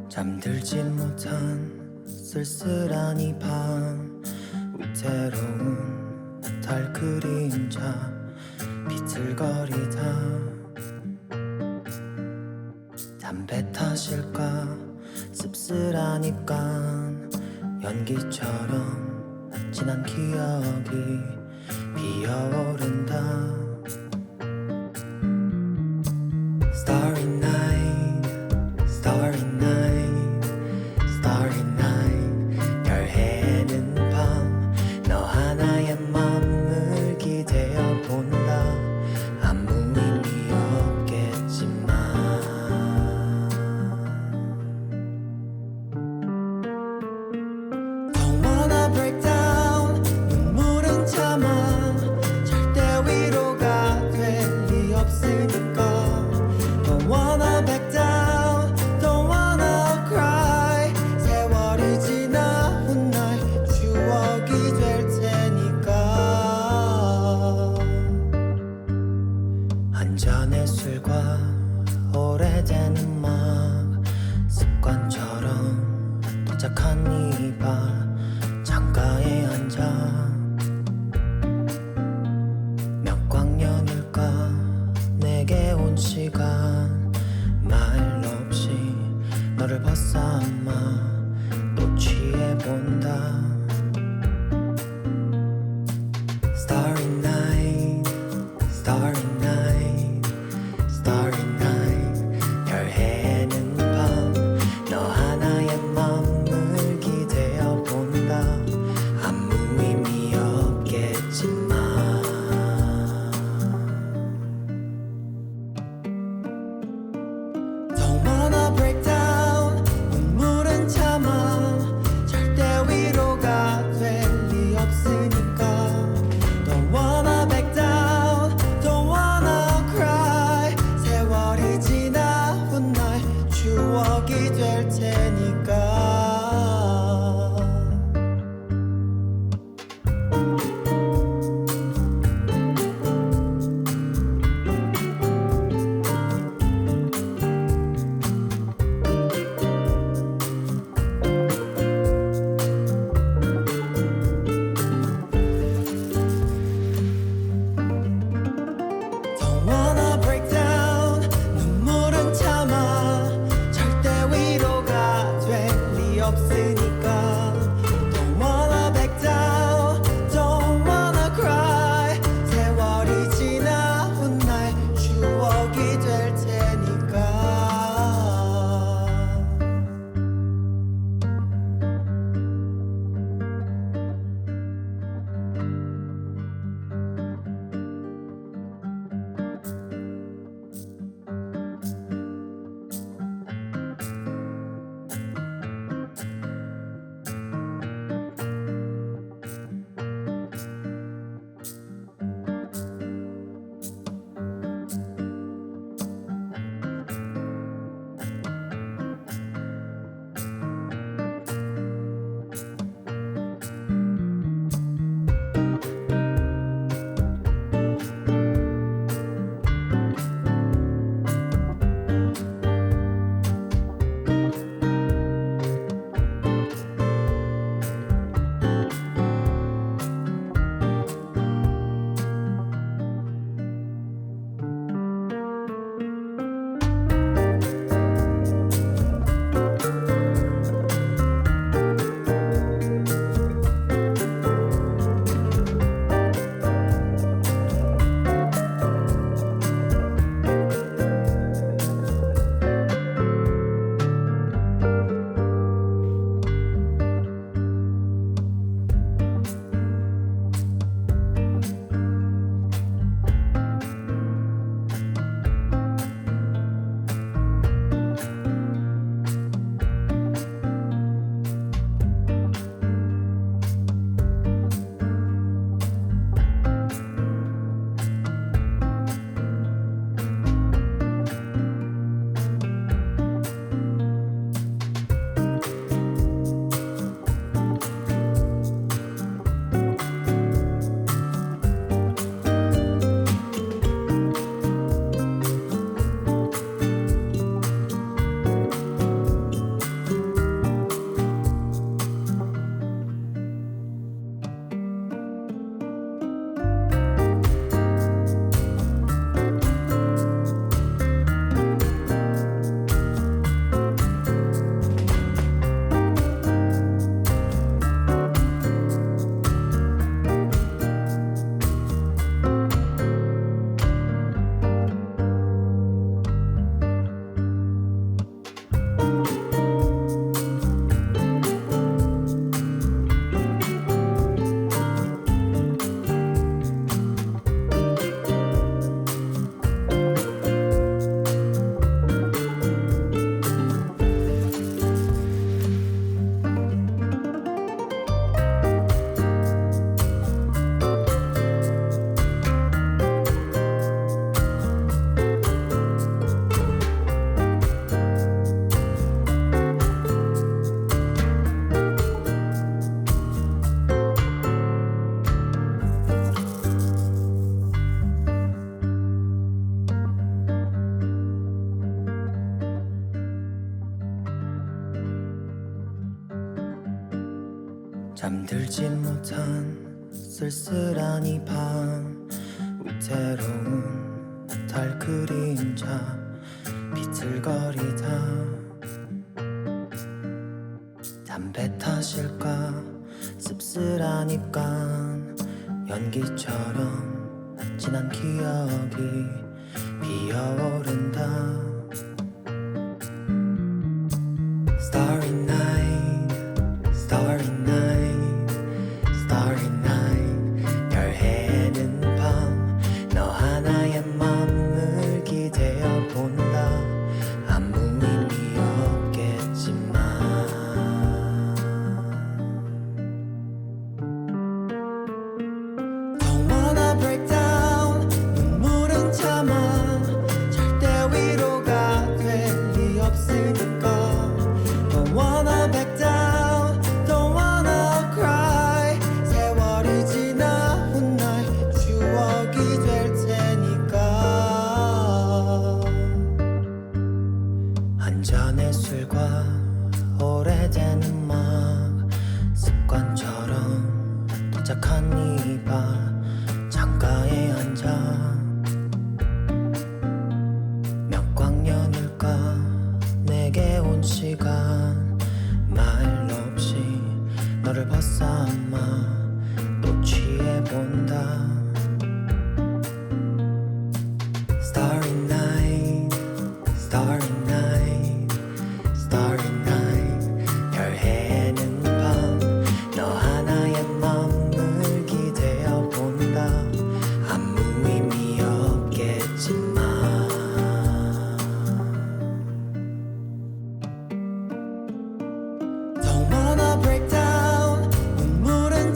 잠들지 못한 쓸쓸한 이 밤, 위태로운 달 그림자 비틀거리다. 담배 탓일까 씁쓸한 입간, 연기처럼 진한 기억이 피어오른다. Starry night, starry night, starry night. 별 해는 밤, 너 하나의 맘을 기대어 본다. 아무 의미 없겠지만 Don't wanna break down, 눈물은 참아. 절대 위로가 될 리 없으니까. Don't wanna back down, don't wanna cry. 세월이 지나 훗날 추억이 될 테니까. 한잔의 술과 오래된 음악, 습관처럼 도착한 이 밤, 창가에 앉아 몇 광년일까 내게 온 시간. 말 없이 너를 벗삼아 또 취해본다. Starry night, starry night, starry night. 별 해는 밤, 너 하나의 맘을 기대어 본다. 아무 의미 없겠지만 Don't wanna break down, 눈물은 참아. 절대 위로가 될 리 없으니까. Don't wanna back down, don't wanna cry. 세월이 잠들지 못한 쓸쓸한 이 밤 우태로운 달 그림자 비틀거리다 담배 탓일까 씁쓸한 입간 연기처럼 지난 기억이 피어오른다 Starry night, starry night, starry night 별 해는 밤 너 하나의 맘을 기대어 본다 아무 의미 없겠지만 Don't wanna break down 눈물은 참아 절대 위로가 될 리 없으니까 Don't wanna back down, don't wanna cry 세월이 지나 훗날 추억이 될 테니까 한 잔의 술과 오래된 음악 습관처럼 도착한 이 바 창가에 앉아 몇 광년일까 내게 온 시간 말 없이 너를 벗삼아 또 취해본다 Starry night, starry night, starry night 별 해는 밤 너 하나의 맘을 기대어 본다 아무 의미 없겠지만 Don't wanna break down 눈물은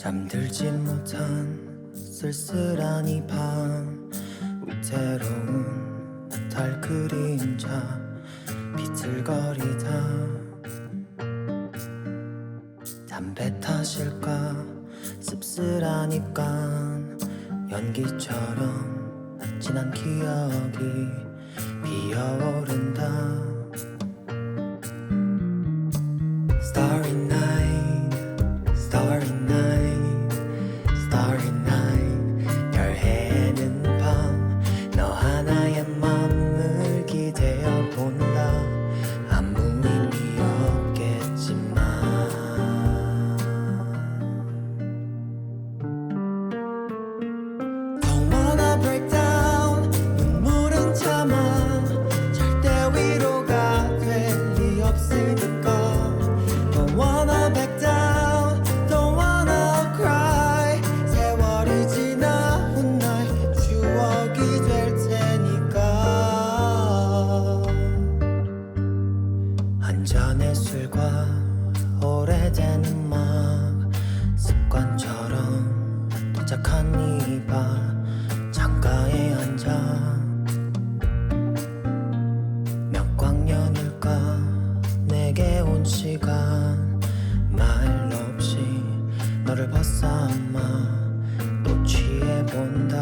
잠들지 못한 쓸쓸한 이 밤 위태로운 달 그림자 비틀거리다 담배 탓일까 씁쓸한 입간 연기처럼 진한 기억이 피어오른다 Starry night, starry night, starry night 별 해는 밤 너 하나의 맘을 기대어 본다 아무 의미 없겠지만 Don't wanna break down 눈물은 참아 절대 위로가 될 리 없으니까 Don't wanna back down, don't wanna cry 세월이 지나 훗날 추억이 될 테니까 한 잔의 술과 오래된 음악 습관처럼 도착한 이 바 창가에 앉아 몇 광년일까 내게 온 시간 말 없이 너를 벗삼아 또 취해본다